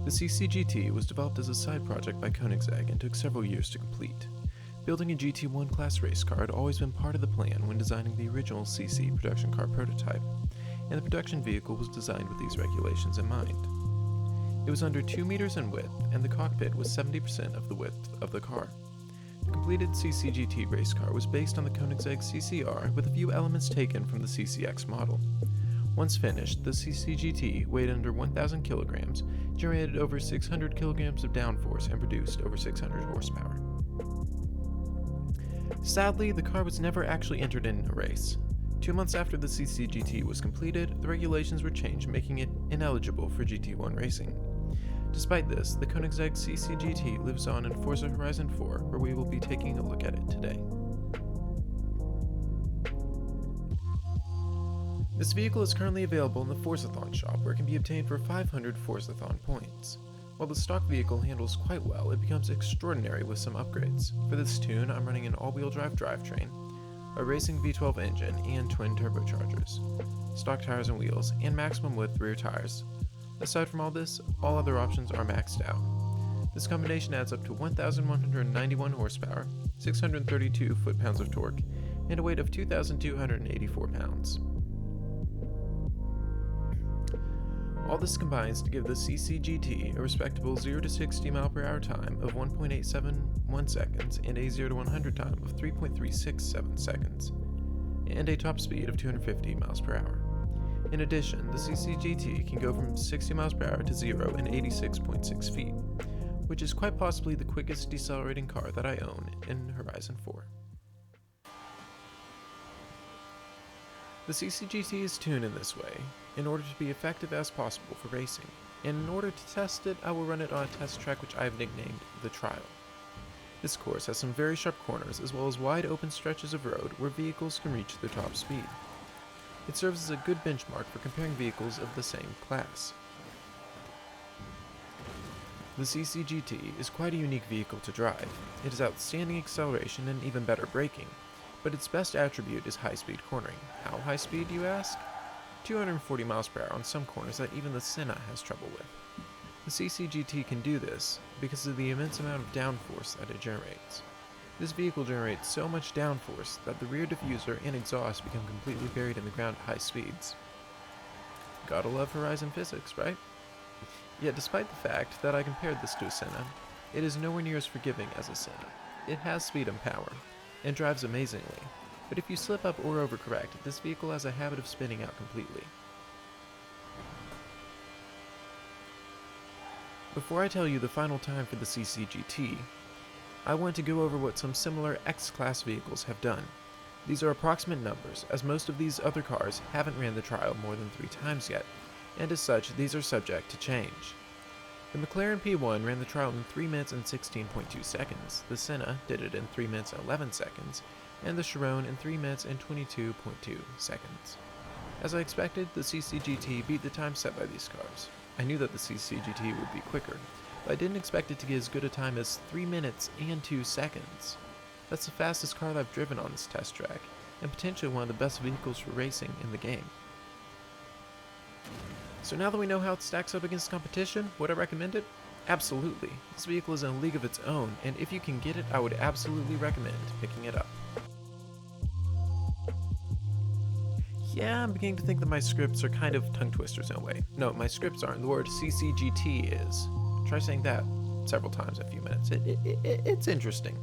The CCGT was developed as a side project by Koenigsegg and took several years to complete. Building a GT1 class race car had always been part of the plan when designing the original CC production car prototype, and the production vehicle was designed with these regulations in mind. It was under 2 meters in width, and the cockpit was 70% of the width of the car. The completed CCGT race car was based on the Koenigsegg CCR with a few elements taken from the CCX model. Once finished, the CCGT weighed under 1,000 kilograms, generated over 600 kilograms of downforce, and produced over 600 horsepower. Sadly, the car was never actually entered in a race. 2 months after the CCGT was completed, the regulations were changed, making it ineligible for GT1 racing. Despite this, the Koenigsegg CCGT lives on in Forza Horizon 4, where we will be taking a look at it today. This vehicle is currently available in the Forzathon shop, where it can be obtained for 500 Forzathon points. While the stock vehicle handles quite well, it becomes extraordinary with some upgrades. For this tune, I'm running an all-wheel drive drivetrain, a racing V12 engine, and twin turbochargers, stock tires and wheels, and maximum width rear tires. Aside from all this, all other options are maxed out. This combination adds up to 1,191 horsepower, 632 foot-pounds of torque, and a weight of 2,284 pounds. All this combines to give the CCGT a respectable 0 to 60 mph time of 1.871 seconds and a 0 to 100 time of 3.367 seconds, and a top speed of 250 mph. In addition, the CCGT can go from 60 mph to 0 in 86.6 feet, which is quite possibly the quickest decelerating car that I own in Horizon 4. The CCGT is tuned in this way in order to be effective as possible for racing, and in order to test it, I will run it on a test track which I have nicknamed the Trial. This course has some very sharp corners as well as wide open stretches of road where vehicles can reach their top speed. It serves as a good benchmark for comparing vehicles of the same class. The CCGT is quite a unique vehicle to drive. It has outstanding acceleration and even better braking, but its best attribute is high-speed cornering. How high speed, you ask? 240 mph on some corners that even the Senna has trouble with. The CCGT can do this because of the immense amount of downforce that it generates. This vehicle generates so much downforce that the rear diffuser and exhaust become completely buried in the ground at high speeds. Gotta love Horizon physics, right? Yet despite the fact that I compared this to a Senna, it is nowhere near as forgiving as a Senna. It has speed and power, and drives amazingly, but if you slip up or overcorrect, this vehicle has a habit of spinning out completely. Before I tell you the final time for the CCGT, I want to go over what some similar X-Class vehicles have done. These are approximate numbers, as most of these other cars haven't ran the trial more than 3 times yet, and as such, these are subject to change. The McLaren P1 ran the trial in 3 minutes and 16.2 seconds, the Senna did it in 3 minutes and 11 seconds, and the Chiron in 3 minutes and 22.2 seconds. As I expected, the CCGT beat the time set by these cars. I knew that the CCGT would be quicker, but I didn't expect it to get as good a time as 3 minutes and 2 seconds. That's the fastest car that I've driven on this test track, and potentially one of the best vehicles for racing in the game. So now that we know how it stacks up against competition, would I recommend it? Absolutely. This vehicle is in a league of its own, and if you can get it, I would absolutely recommend picking it up. Yeah, I'm beginning to think that my scripts are kind of tongue twisters in a way. No, my scripts aren't. The word CCGT is. Try saying that several times in a few minutes. It's interesting.